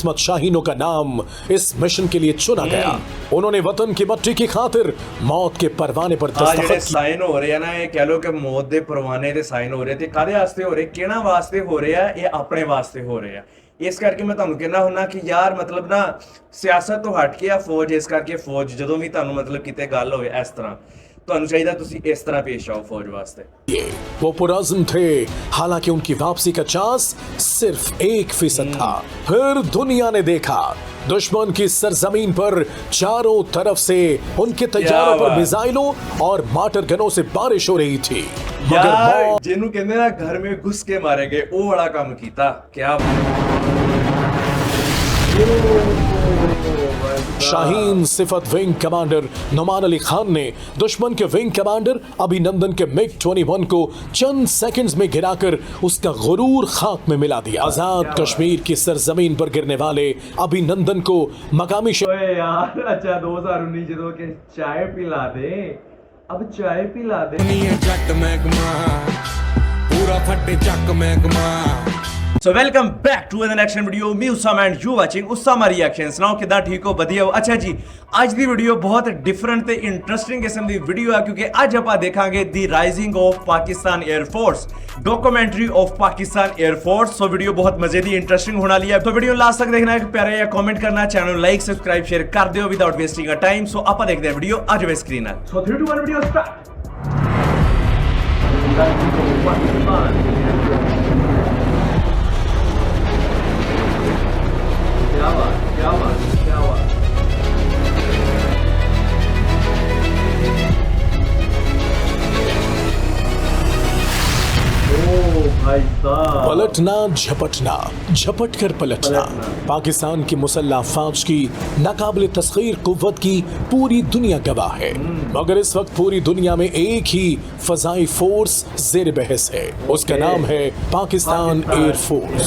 किस्मत शाहीनों का नाम इस मिशन के लिए चुना गया। उन्होंने वतन की मट्टी की खातिर मौत के परवाने पर दस्तखत साइन हो रहे हैं ना, ये कह लो कि मौत दे परवाने ते साइन हो रहे थे। कादे वास्ते हो रहे, किहड़ा वास्ते हो रहे हैं? ये अपने वास्ते हो रहे हैं। इस करके मैं तुहानू कहना हुन्ना कि यार मतलब ना सियासत तो हट के आ फौज, इस करके फौज जदों भी तुहानू मतलब किते गल होवे इस तरह तुहानू चाहिए तुसी इस तरह पेश आओ फौज वास्ते। वो पुरज़्म थे, हालांकि उनकी वापसी का चांस सिर्फ 1% था। फिर दुनिया ने देखा दुश्मन की सरजमीन पर चारों तरफ से उनके तैयारों पर मिसाइलों और मार्टर गनों से बारिश हो रही थी। यार जिन्हों कहते ना घर में घुस के मारे गए, वो बड़ा काम कीता क्या। शाहीन सिफत विंग कमांडर नुमान अली खान ने दुश्मन के विंग कमांडर अभिनंदन के MiG-21 को चंद सेकंड्स में गिराकर उसका गुरूर खाक में मिला दिया। आजाद कश्मीर की सरजमीन पर गिरने वाले अभिनंदन को मकामी यार अच्छा 2019 जदों के चाय पिला दे, अब चाय पिला दे पूरा फटे चक महकमा। So welcome back to another action video, me Usama and you watching Usama Reactions। now किदा ठीक हो ਵਧੀਆ ਹੋ। अच्छा जी ਅੱਜ ਦੀ ਵੀਡੀਓ ਬਹੁਤ ਡਿਫਰੈਂਟ ਤੇ ਇੰਟਰਸਟਿੰਗ ਕਿਸਮ ਦੀ ਵੀਡੀਓ ਆ ਕਿਉਂਕਿ ਅੱਜ ਆਪਾਂ ਦੇਖਾਂਗੇ ਦੀ rising of Pakistan air force documentary of Pakistan air force. So video बहुत मजे दी इंटरेस्टिंग होने वाली है, तो वीडियो लास्ट तक देखना है, प्यारा या कमेंट करना, चैनल लाइक सब्सक्राइब शेयर कर दियो विदाउट वेस्टिंग अ टाइम। सो आप देखते हैं वीडियो आज वे स्क्रीन है। सो 3 2 1 वीडियो स्टार्ट। क्या बात क्या बात क्या बात। पलटना झपटना, झपट कर पलटना, पाकिस्तान की मुसल्लह फौज की नाकाबिल तस्खीर कुव्वत की पूरी दुनिया गवाह है। मगर इस वक्त पूरी दुनिया में एक ही फजाई फोर्स ज़ेर बहस है, उसका नाम है Pakistan air force.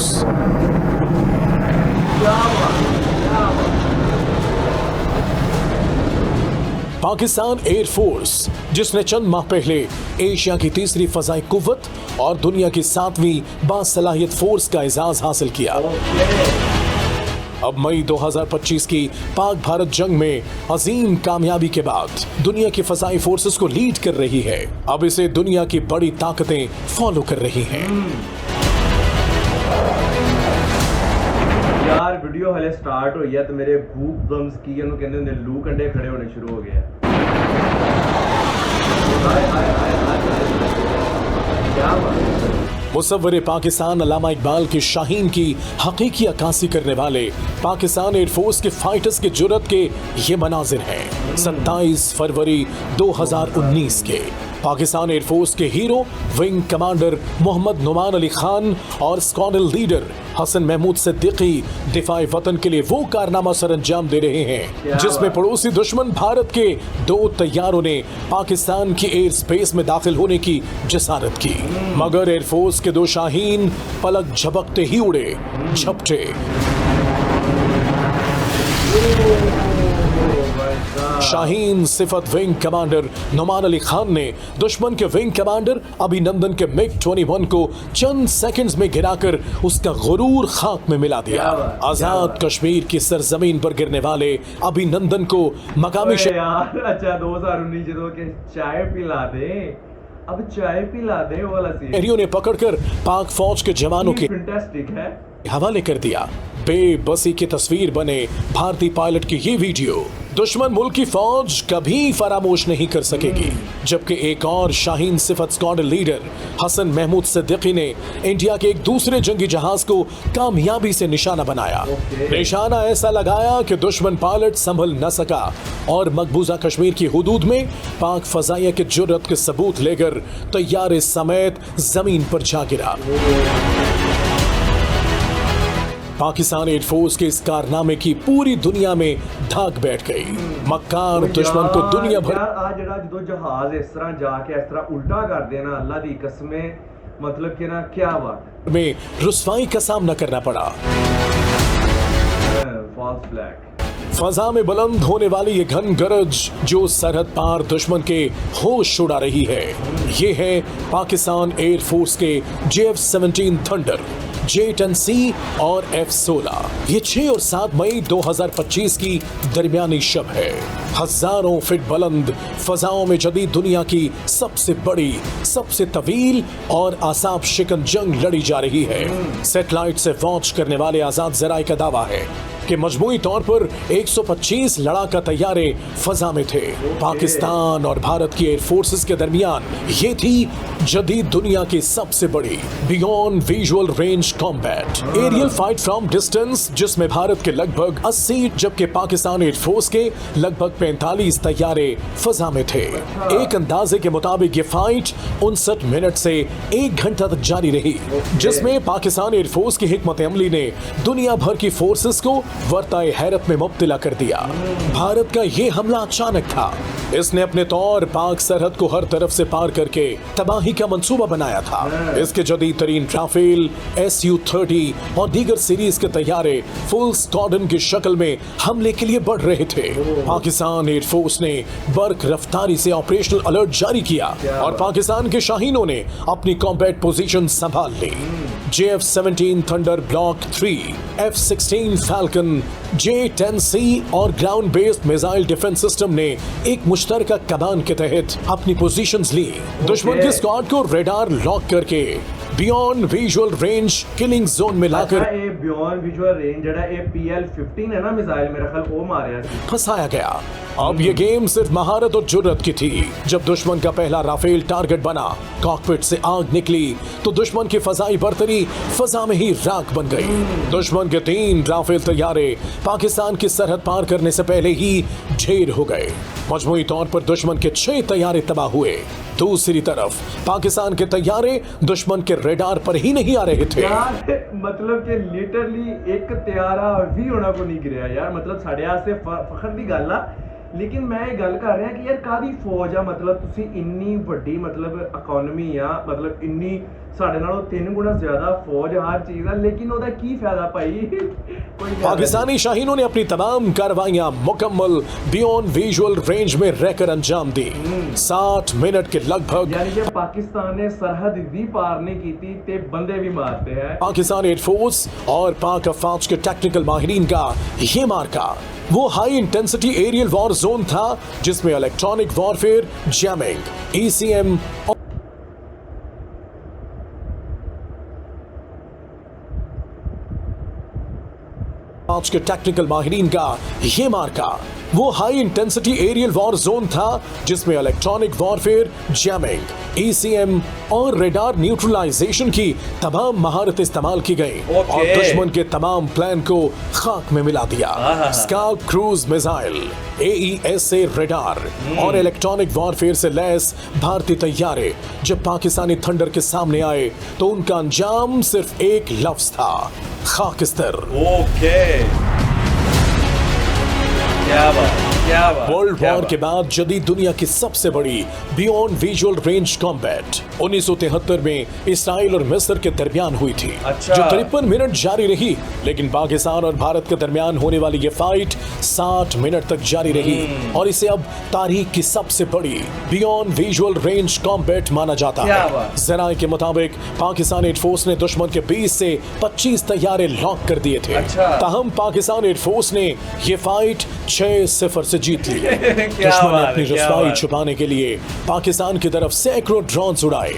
Pakistan air force जिसने चंद माह पहले एशिया की तीसरी फजाई कुव्वत और दुनिया की 7वीं बासलाहियत फोर्स का एजाज हासिल किया, अब मई 2025 की पाक भारत जंग में अजीम कामयाबी के बाद दुनिया की फजाई फोर्सेस को लीड कर रही है। अब इसे दुनिया की बड़ी ताकतें फॉलो कर रही हैं। यार वीडियो हले स्टार्ट हुई है तो मेरे भूख बम्स की कहते हैं लू कंडे खड़े होने शुरू हो गए हैं। मुसव्विर पाकिस्तान अल्लामा इकबाल की शाहीन की हकीकी अक्कासी करने वाले पाकिस्तान एयर फोर्स के फाइटर्स के जुर्रत के ये मनाजिर हैं 27 फरवरी 2019 के। पाकिस्तान एयर फोर्स के hero wing commander Mohammad Numan Ali Khan और स्क्वाड्रन लीडर हसन महमूद सिद्दीकी दिफाए वतन के लिए वो कारनामा सर अंजाम दे रहे हैं जिसमें पड़ोसी दुश्मन भारत के 2 तैयारों ने पाकिस्तान की एयर स्पेस में दाखिल होने की जसारत की, मगर एयर फोर्स के 2 शाहीन पलक झपकते ही उड़े, झपटे। शाहीन सिफत विंग कमांडर नुमान अली खान ने दुश्मन के विंग कमांडर अभिनंदन के MiG-21 को चंद सेकंड्स में गिराकर उसका गुरूर खाक में मिला दिया। आजाद कश्मीर की सरजमीन पर गिरने वाले अभिनंदन को मकामी यार अच्छा 2019 जदों के चाय पिला दे, अब चाय पिला दे वाला शहरियों ने पकड़कर पाक फौज के जवानों के फैंटास्टिक है हवाले कर दिया। बेबसी की तस्वीर बने भारतीय पायलट की ये वीडियो दुश्मन मुल्क की फौज कभी फरामोश नहीं कर सकेगी। जबकि एक और शाहीन सिफत स्क्वाड्रन लीडर हसन महमूद सिद्दीकी ने इंडिया के एक दूसरे जंगी जहाज को कामयाबी से निशाना बनाया। निशाना ऐसा लगाया कि दुश्मन पायलट संभल न सका और मकबूजा कश्मीर की हुदूद में पाक फजाइया के जुर्रत के सबूत लेकर तैयारे समेत जमीन पर जा गिरा। पाकिस्तान एयर फोर्स के इस कारनामे की पूरी दुनिया में धाक बैठ गई। मक्कार दुश्मन को दुनिया भर आज जड़ा जो जहाज इस तरह जाके इस तरह उल्टा कर देना, अल्लाह दी कसमें मतलब कि ना क्या बात में रुसवाई का सामना करना पड़ा। फॉल्स फ्लैग फजा में बुलंद होने वाली ये घन गरज जो सरहद पार दुश्मन के होश उड़ा रही है, ये है पाकिस्तान एयर फोर्स के JF-17 थंडर। J-10C और F-16। ये 6 और 7 मई 2025 की दरमियानी शब है। हजारों फीट बुलंद फजाओं में जदीद दुनिया की सबसे बड़ी, सबसे तवील और आसाब शिकन जंग लड़ी जा रही है। सैटेलाइट से वॉच करने वाले आजाद जराए का दावा है कि मजमूई तौर पर 125 लड़ाका तैयारे फजा में थे। पाकिस्तान और भारत की एयर फोर्सेस के दरमियान ये थी जदीद दुनिया की सबसे बड़ी beyond visual range combat aerial fight from distance, जिसमें भारत के लगभग 80 जबकि पाकिस्तान एयर फोर्स के लगभग 45 तैयारे फजा में थे। एक अंदाजे के मुताबिक ये फाइट 59 मिनट से 1 घंटा तक जारी रही, जिसमें पाकिस्तान एयर फोर्स की हिकमत अमली ने दुनिया भर की फोर्सेस को वर्ताए हैरत में मुब्तला कर दिया। भारत का ये हमला अचानक था। इसने अपने तौर पाक सरहद को हर तरफ से पार करके तबाही का मंसूबा बनाया था। इसके जदीद तरीन राफेल, Su-30 और दीगर सीरीज के तैयारे फुल स्क्वाड्रन की शक्ल में हमले के लिए बढ़ रहे थे। पाकिस्तान एयर फोर्स ने बर्क रफ्तारी से ऑपरेशनल अलर्ट जारी किया और पाकिस्तान के शाहीनों ने अपनी कॉम्बैट पोजीशन संभाल ली। JF-17 thunder block 3, F-16 falcon, J-10C और ground based missile defence system ने एक मुश्तरका कमान के तहत अपनी पोजीशंस ली। दुश्मन के स्क्वाड को रेडार लॉक करके beyond visual range killing zone में लाकर बियॉन्ड विजुअल रेंज जड़ा PL-15 है ना मिसाइल, मेरा ख्याल वो मारे फंसाया गया। अब ये गेम सिर्फ महारत और जुर्रत की थी। जब दुश्मन का पहला राफेल टारगेट बना, कॉकपिट से आग निकली तो दुश्मन की फजाई बर्तरी फजा में ही राख बन गई। दुश्मन के 3 राफेल तैयारे पाकिस्तान की सरहद पार करने से पहले ही ढेर हो गए। मजमूई तौर पर दुश्मन के 6 तैयारे तबाह हुए। दूसरी तरफ पाकिस्तान के तैयारे दुश्मन के रेडार पर ही नहीं आ रहे थे। मतलब कि लिटरली एक तैयारा भी होना को नहीं गिरा यार, मतलब साढ़े आस्ते फखर दी गल आ। लेकिन मैं ये गल कर रहा कि यार कादी फौज आ, मतलब तुसी इन्नी बड़ी मतलब इकोनॉमी आ, मतलब इन्नी साढ़े नालों 3 गुना ज्यादा फौज हर चीज है, लेकिन ओदा की फायदा भाई। पाकिस्तानी शाहीनों ने अपनी तमाम कार्रवाइयां मुकम्मल बियॉन्ड विजुअल रेंज में रहकर अंजाम दी। 60 मिनट के लगभग यानी कि पाकिस्तान ने सरहद भी पार नहीं की थी ते बंदे भी मारते हैं। पाकिस्तान एयर फोर्स और पाक अफवाज के टेक्निकल माहिरीन का ये मार्का वो high intensity aerial war zone था, जिसमें इलेक्ट्रॉनिक वॉरफेयर, जैमिंग, ECM आज के टेक्निकल माहिरीन का ये मार्का वो high intensity aerial war zone था, जिसमें इलेक्ट्रॉनिक वॉरफेयर, जैमिंग, ECM और रेडार न्यूट्रलाइजेशन की तमाम महारत इस्तेमाल की गई और दुश्मन के तमाम प्लान को खाक में मिला दिया। Scalp cruise missile, AESA radar और इलेक्ट्रॉनिक वॉरफेयर से लैस भारतीय तैयारे जब पाकिस्तानी थंडर के सामने आए तो उनका अंजाम सिर्फ एक लफ्ज था, खाकिस्तर। वर्ल्ड वॉर के बाद जदीद दुनिया की सबसे बड़ी बियॉन्ड विजुअल रेंज कॉम्बैट 1973 में इसराइल और मिस्र के दरमियान हुई थी, जो 53 मिनट जारी रही। लेकिन पाकिस्तान और भारत के दरमियान होने वाली ये फाइट 60 मिनट तक जारी रही और इसे अब तारीख की सबसे बड़ी बियॉन्ड विजुअल रेंज कॉम्बैट माना जाता है। जराए के मुताबिक पाकिस्तान एयर फोर्स ने दुश्मन के 20 से 25 तैयारे लॉक कर दिए थे। ताहम पाकिस्तान एयर फोर्स ने ये फाइट 6-0 से जीत ली। दुश्मन ने अपनी रुसवाई छुपाने के लिए पाकिस्तान की तरफ सैकड़ों ड्रोन्स उड़ाए।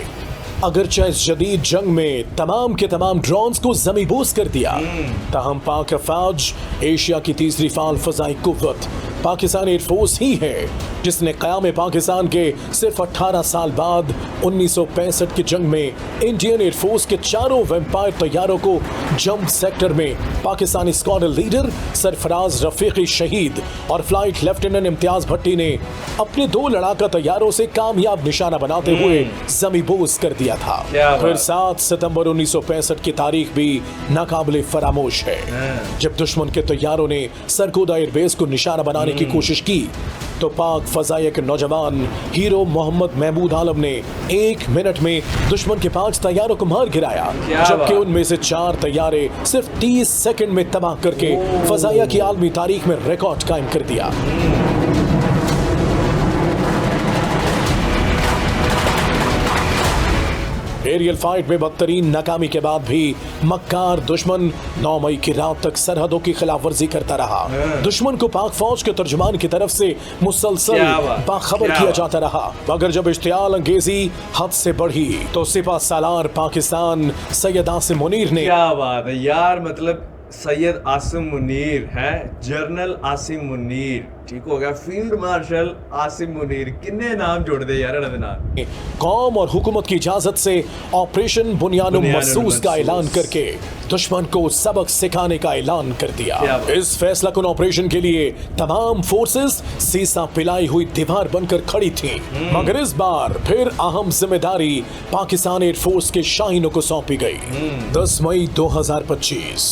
अगरचे इस जदीद जंग में तमाम के तमाम ड्रोन्स को ज़मीबोस कर दिया, ताहम पाक अफवाज एशिया की तीसरी फाल फजाई कुव्वत पाकिस्तान एयर फोर्स ही है, जिसने क़याम पाकिस्तान के सिर्फ 18 साल बाद 1965 की जंग में इंडियन एयर फोर्स के 4 वैम्पायर तैयारों को जंप सेक्टर में Pakistani squadron leader Sarfaraz Rafiki शहीद और फ्लाइट लेफ्टिनेंट इम्तियाज भट्टी ने अपने 2 लड़ाका तैयारों से कामयाब निशाना बनाते हुए ज़मीबोस कर दिया था। फिर 7 सितंबर 1965 की तारीख भी नाकाबिले फरामोश है, जब दुश्मन के तैयारों ने सरगोदा एयरबेस को निशाना बनाने की कोशिश की तो पाक फजाइया के नौजवान हीरो मोहम्मद महमूद आलम ने 1 मिनट में दुश्मन के 5 तैयारों को मार गिराया, जबकि उनमें से 4 तैयारे सिर्फ 30 सेकंड में तबाह करके फजाइया की आलमी तारीख में रिकॉर्ड कायम कर दिया। एरियल फाइट में बदतरीन नाकामी के बाद भी मक्कार दुश्मन 9 मई की रात तक सरहदों की खिलाफवर्जी करता रहा। दुश्मन को पाक फौज के तर्जुमान की तरफ से मुसलसल बाखबर किया जाता रहा, मगर जब इश्तियाल अंगेजी हद से बढ़ी तो सिपा सालार पाकिस्तान सैयद आसिम मुनीर ने, क्या बात है यार, मतलब सैयद आसिम मुनीर है, जनरल आसिम मुनीर, ठीक हो गया, फील्ड मार्शल आसिम मुनीर, किन्ने नाम जोड़ दे यार अनंतनाग। कौम और हुकूमत की इजाजत से ऑपरेशन बुनियानुल मखसूस का ऐलान करके दुश्मन को सबक सिखाने का ऐलान कर दिया। इस फैसला कुन ऑपरेशन के लिए तमाम फोर्सेस सीसा पिलाई हुई दीवार बनकर खड़ी थीं, मगर इस बार फिर अहम जिम्मेदारी पाकिस्तान एयरफोर्स के शाहीनों को सौंपी गई। 10 मई 2025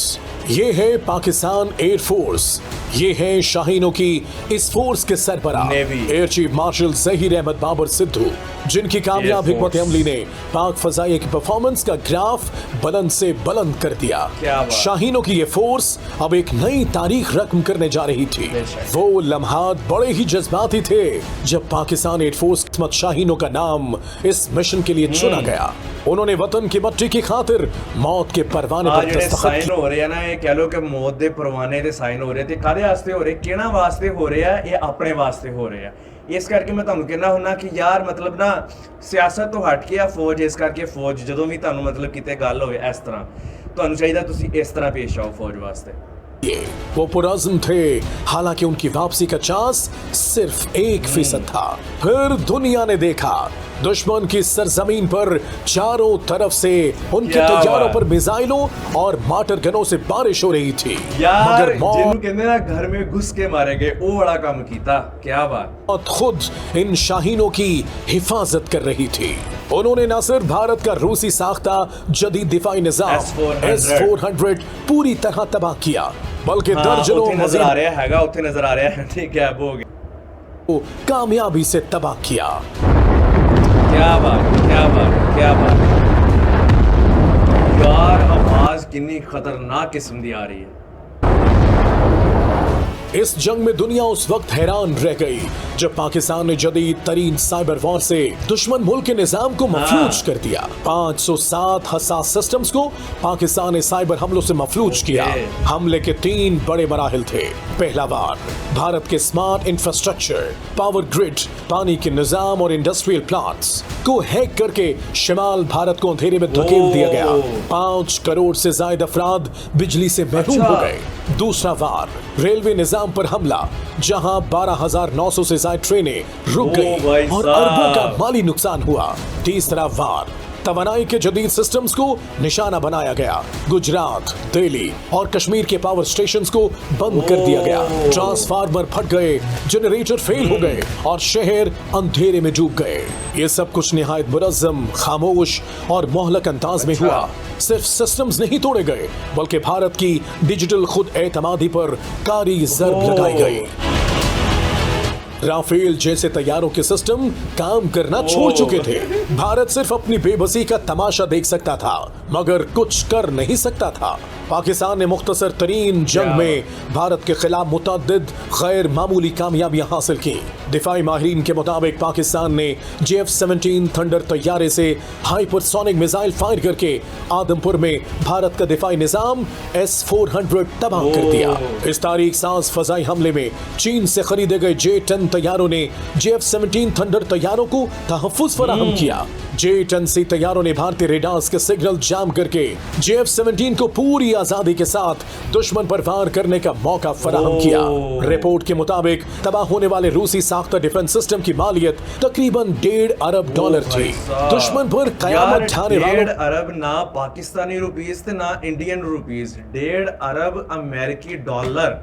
ये है पाकिस्तान एयरफोर्स, ये है शाहीनों की इस फोर्स के सरबराह air chief marshal Zaheer Ahmed Babar Sidhu, जिनकी कामयाब हिकमत अमली ने पाक फजाइया की परफॉर्मेंस का ग्राफ बुलंद से बुलंद कर दिया। शाहीनों की ये फोर्स अब एक नई तारीख रकम करने जा रही थी। वो लम्हात बड़े ही जज्बाती थे जब पाकिस्तान एयरफोर्स किस्मत शाहीनों का नाम इस मिशन के लिए चुना गया। उन्होंने वतन की मट्टी की खातिर मौत के परवाने पर दस्तखत हो रहे हैं ना, ये कह लो कि मौत दे परवाने दे साइन हो रहे थे, कादे वास्ते हो रहे, केना वास्ते हो रहे हैं, ये अपने वास्ते हो रहे हैं। इस करके मैं ਤੁਹਾਨੂੰ कहना हुन्ना कि यार मतलब ना सियासत तो हट के फौज, इस करके फौज ਜਦੋਂ ਵੀ ਤੁਹਾਨੂੰ मतलब किते गल होवे इस तरह ਤੁਹਾਨੂੰ ਚਾਹੀਦਾ ਤੁਸੀਂ इस तरह पेश आओ फौज वास्ते। वो पुरज़्म थे, हालांकि उनकी वापसी का चांस सिर्फ 1% था। फिर दुनिया ने देखा दुश्मन की सरजमीन पर चारों तरफ से उनके तैयारों पर मिसाइलों और मार्टर गनों से बारिश हो रही थी। यार जिन्होंने कहते ना घर में घुस के मारे गए, वो बड़ा काम कीता, क्या बात। और खुद इन शाहीनों की हिफाजत कर रही थी। उन्होंने न सिर्फ भारत का रूसी साख्ता जदीद दिफाई निजाम S-400 पूरी तरह तबाह किया, बल्कि दर्जनों नजर आ रहा है, उत्थे नजर आ रहा है, ठीक है, वो कामयाबी से तबाह किया। क्या बात, क्या बात, क्या बात यार, आवाज कितनी खतरनाक किस्म की आ रही है। इस जंग में दुनिया उस वक्त हैरान रह गई जब पाकिस्तान ने जदीद तरीन साइबर वॉर से दुश्मन मुल्क के निजाम को मफलूज कर दिया। 507 हसास सिस्टम्स को पाकिस्तान ने साइबर हमलों से मफलूज किया। हमले के 3 बड़े मराहिल थे। पहला वार भारत के स्मार्ट इंफ्रास्ट्रक्चर, पावर ग्रिड, पानी के निजाम और इंडस्ट्रियल प्लांट्स को हैक करके शिमाल भारत को अंधेरे में धकेल दिया गया। 5 करोड़ से ज्यादा अफराद बिजली से महरूम हो गए। दूसरा वार रेलवे निजाम पर हमला, जहां 12,900 से ज्यादा ट्रेनें रुक गई और अरबों का माली नुकसान हुआ। तीसरा वार तवानाई के जदीद सिस्टम्स को निशाना बनाया गया। गुजरात, दिल्ली और कश्मीर के पावर स्टेशंस को बंद कर दिया गया। ट्रांसफार्मर फट गए, जनरेटर फेल हो गए और शहर अंधेरे में डूब गए। ये सब कुछ निहायत मुनज़्ज़म, खामोश और मोहलक अंदाज में हुआ। सिर्फ सिस्टम्स नहीं तोड़े गए, बल्कि भारत की डिजिटल खुद एतमादी पर कारी ज़र्ब लगाई गई। राफेल जैसे तैयारों के सिस्टम काम करना छोड़ चुके थे। भारत सिर्फ अपनी बेबसी का तमाशा देख सकता था, मगर कुछ कर नहीं सकता था। पाकिस्तान ने मुख्तसर तरीन जंग में भारत के खिलाफ मुतअद्दिद गैर मामूली कामयाबियां हासिल की। दिफाई माहिरीन के मुताबिक पाकिस्तान ने JF-17 थंडर तैयारे से हाइपरसोनिक मिसाइल फायर करके आदमपुर में भारत का दिफाई निजाम S-400 तबाह कर दिया। इस तारीख साज फजाई हमले में चीन से खरीदे गए J-10 तैयारों ने JF-17 थंडर तैयारों को तहफ्फुज़ फराहम किया। J-10C तैयारों ने भारतीय रेडार्स के सिग्नल जाम करके JF-17 को पूरी आजादी के साथ दुश्मन पर वार करने का मौका फराहम किया। रिपोर्ट के मुताबिक तबाह होने वाले रूसी साख्ता डिफेंस सिस्टम की मालियत तकरीबन $1.5 अरब थी। दुश्मन पर कयामत ढाने वालों 1.5 अरब ना पाकिस्तानी रुपीस थे ना इंडियन रुपीस, 1.5 अरब अमेरिकी डॉलर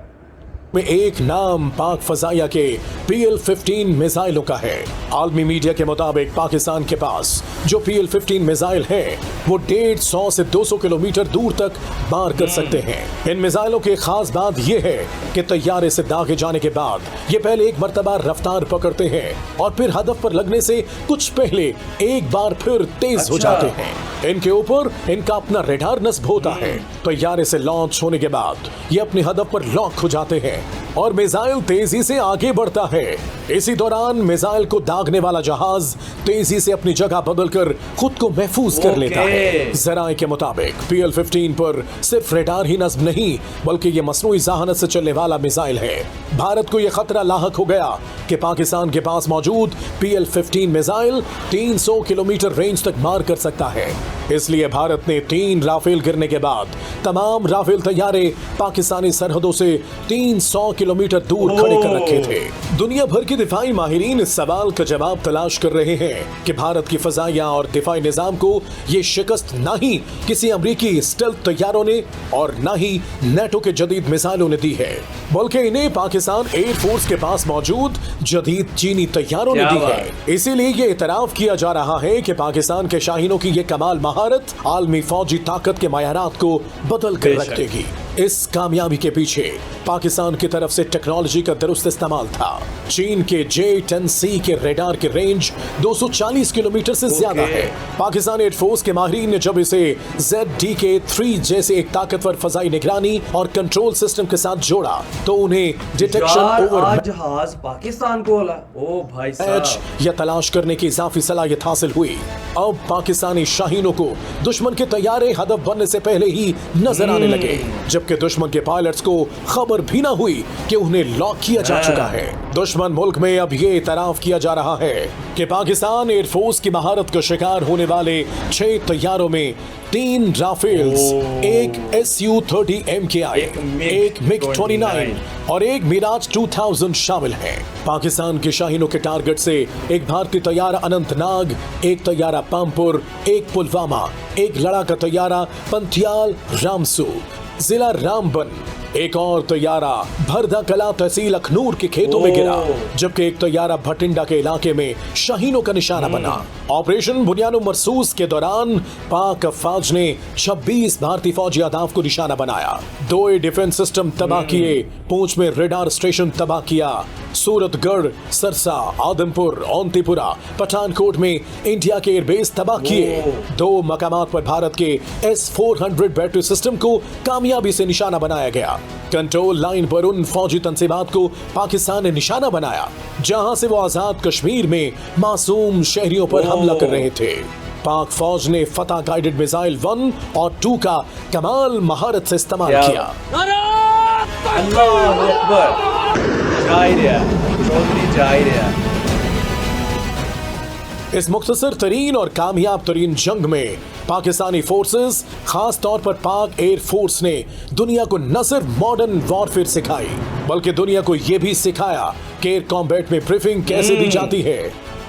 में एक नाम पाक फजाइया के PL-15 मिसाइलों का है। आलमी मीडिया के मुताबिक पाकिस्तान के पास जो PL-15 मिसाइल है वो 150 से 200 किलोमीटर दूर तक मार कर सकते हैं। इन मिसाइलों की खास बात यह है कि तैयारे से दागे जाने के बाद ये पहले एक मर्तबा रफ्तार पकड़ते हैं और फिर हदफ पर लगने से कुछ पहले एक बार फिर तेज हो जाते हैं। इनके ऊपर इनका अपना रेडार नस्ब होता है। तैयारे से लॉन्च होने के बाद ये अपने हदफ पर लॉक हो जाते हैं। और मिसाइल तेजी से आगे बढ़ता है। इसी दौरान मिसाइल को दागने वाला जहाज तेजी से अपनी जगह बदलकर खुद को महफूज कर लेता है। जराए के मुताबिक PL-15 पर सिर्फ रडार ही नस्ब नहीं बल्कि ये मसनूई जहानत से चलने वाला मिसाइल है। भारत को यह खतरा लाहक हो गया कि पाकिस्तान के पास मौजूद PL-15 मिसाइल 300 किलोमीटर रेंज तक मार कर सकता है। इसलिए भारत ने 3 राफेल गिरने के बाद तमाम राफेल तैयारे पाकिस्तानी सरहदों से 300 किलोमीटर दूर खड़े कर रखे थे। दुनिया भर के दिफाई माहिरीन इस सवाल का जवाब तलाश कर रहे हैं कि भारत की फजाइया और दिफाई निजाम को ये शिकस्त ना ही किसी अमरीकी स्टेल्थ तैयारों ने और ना ही नेटो के जदीद मिसाइलों ने दी है, बल्कि इन्हें पाकिस्तान एयरफोर्स के पास मौजूद जदीद चीनी तैयारों ने दी है। इसीलिए ये इतराफ किया जा रहा है कि पाकिस्तान के शाहीनों की ये कमाल महारत आलमी फौजी ताकत के मायारात को बदल कर रख देगी। इस कामयाबी के पीछे पाकिस्तान की तरफ से टेक्नोलॉजी का दुरुस्त इस्तेमाल था। चीन के J-10C के रडार की रेंज 240 किलोमीटर से ज्यादा है। पाकिस्तान एयरफोर्स के माहिरीन ने जब इसे ZDK-3 जैसे एक ताकतवर फजाई निगरानी और कंट्रोल सिस्टम के साथ जोड़ा तो उन्हें डिटेक्शन ओवर जहाज पाकिस्तान को होला। ओ भाई साहब, या तलाश करने की इजाफी सलाहियत हासिल हुई। अब पाकिस्तानी शाहीनों को दुश्मन के तैयारे हदफ बनने से पहले ही नजर आने लगे, जबकि दुश्मन के पायलट्स को खबर भी ना हुई कि उन्हें लॉक किया जा चुका है। दुश्मन मुल्क में अब ये इतराफ किया जा रहा है कि पाकिस्तान एयरफोर्स की महारत का शिकार होने वाले 6 तैयारों में 3 राफेल्स, एक Su-30 MKI, एक MiG-29 और एक मिराज 2000 शामिल हैं। पाकिस्तान के शाहीनों के टारगेट से एक भारतीय तैयारा अनंतनाग, एक तैयारा पामपुर, एक पुलवामा, एक लड़ाका तैयारा पंथियाल रामसू जिला रामबन, एक और तैयारा भरदा कला तहसील अखनूर के खेतों में गिरा, जबकि एक तैयारा भटिंडा के इलाके में शाहीनों का निशाना बना। ऑपरेशन बुनियानो मरसूस के दौरान पाक अफवाज ने 26 भारतीय फौजी अहदाफ को निशाना बनाया। 2 डिफेंस सिस्टम तबाह किए, पूंछ में रडार स्टेशन तबाह किया, सूरतगढ़, सरसा, आदमपुर, औंतीपुरा, पठानकोट में इंडिया के एयरबेस तबाह किए। 2 मकामात पर भारत के S-400 बैटरी सिस्टम को कामयाबी से निशाना बनाया गया। कंट्रोल लाइन पर उन फौजी तंसीबात को पाकिस्तान ने निशाना बनाया जहां से वो आजाद कश्मीर में मासूम शहरियों पर हमला कर रहे थे। पाक फौज ने फतह गाइडेड मिसाइल 1 और 2 का कमाल महारत से इस्तेमाल किया। अल्लाहू अकबर, इस मुख्तसर तरीन और कामयाब तरीन जंग में पाकिस्तानी फोर्सेस, खास तौर पर पाक एयर फोर्स ने दुनिया को न सिर्फ मॉडर्न वॉरफेयर सिखाई बल्कि दुनिया को यह भी सिखाया कि एयर कॉम्बैट में ब्रीफिंग कैसे दी जाती है।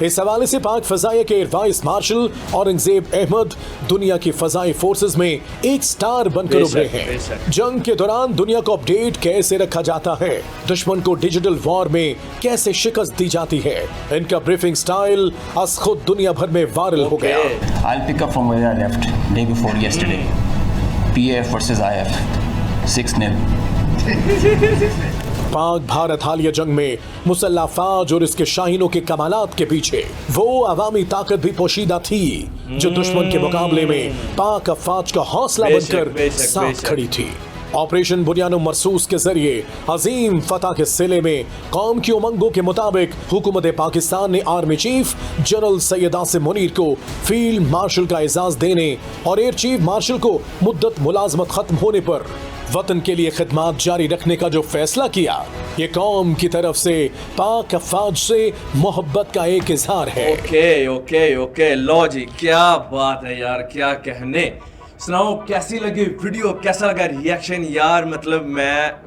इस हवाले से पाक फजाइया के air vice marshal Aurangzeb Ahmed दुनिया की फजाई फोर्सेस में एक स्टार बनकर उभरे हैं। जंग के दौरान दुनिया को अपडेट कैसे रखा जाता है, दुश्मन को डिजिटल वॉर में कैसे शिकस्त दी जाती है, इनका ब्रीफिंग स्टाइल आज खुद दुनिया भर में वायरल हो गया। I'll pick up from where I left day before yesterday. PAF versus IF 6-0. Pak Bharat हालिया जंग में मुसल्लह फौज और इसके शाहीनों के कमालात के पीछे वो अवामी ताकत भी पोशीदा थी जो दुश्मन के मुकाबले में पाक अफवाज का हौसला बनकर साथ खड़ी थी। ऑपरेशन बुनियानो मरसूस के जरिए अजीम फतह के सिले में कौम की उमंगों के मुताबिक हुकूमत पाकिस्तान ने army chief general Syed Asim Munir को फील्ड मार्शल का एजाज देने और एयर चीफ मार्शल को मुद्दत मुलाजमत खत्म होने पर वतन के लिए खिदमत जारी रखने का जो फैसला किया, ये कौम की तरफ से पाक अफवाज से मोहब्बत का एक इजहार है। ओके लो जी, क्या बात है यार, क्या कहने। सुनाओ कैसी लगी वीडियो, कैसा लगा रिएक्शन यार। मतलब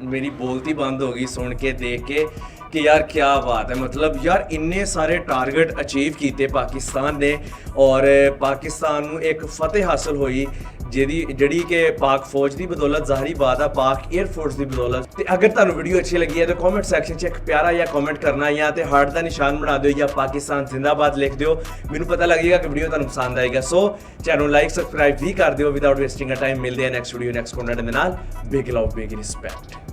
मेरी बोलती बंद होगी सुन के देख के कि यार क्या बात है। मतलब यार इन्ने सारे टारगेट अचीव किए पाकिस्तान ने और पाकिस्तान को एक फतेह हासिल हुई ਜਿਹੜੀ ਕਿ ਪਾਕ ਫੌਜ ਦੀ ਬਦੌਲਤ, ਜ਼ਾਹਰੀ ਬਾਤ ਆ ਪਾਕ 에ਅਰ ਫੋਰਸ ਦੀ ਬਦੌਲਤ। ਤੇ ਅਗਰ ਤੁਹਾਨੂੰ ਵੀਡੀਓ ਅੱਛੀ ਲੱਗੀ ਹੈ ਤਾਂ ਕਮੈਂਟ ਸੈਕਸ਼ਨ 'ਚ ਇੱਕ ਪਿਆਰਾ ਜਿਹਾ ਕਮੈਂਟ ਕਰਨਾ ਜਾਂ ਤੇ ਹਾਰਟ ਦਾ ਨਿਸ਼ਾਨ ਬਣਾ ਦਿਓ ਜਾਂ ਪਾਕਿਸਤਾਨ ਜ਼ਿੰਦਾਬਾਦ ਲਿਖ ਦਿਓ। ਮੈਨੂੰ ਪਤਾ ਲੱਗੇਗਾ ਕਿ ਵੀਡੀਓ ਤੁਹਾਨੂੰ ਪਸੰਦ ਆਏਗਾ। ਸੋ ਚੈਨਲ ਨੂੰ ਲਾਈਕ ਸਬਸਕ੍ਰਾਈਬ ਵੀ ਕਰ ਦਿਓ। ਵਿਦਆਊਟ ਵੇਸਟਿੰਗ ਅ ਟਾਈਮ ਮਿਲਦੇ ਆ ਨੈਕਸਟ ਵੀਡੀਓ ਨੈਕਸਟ ਕੰਟੈਂਟ ਦੇ ਨਾਲ। ਬਿਗ ਲਵ, ਬਿਗ ਰਿਸਪੈਕਟ।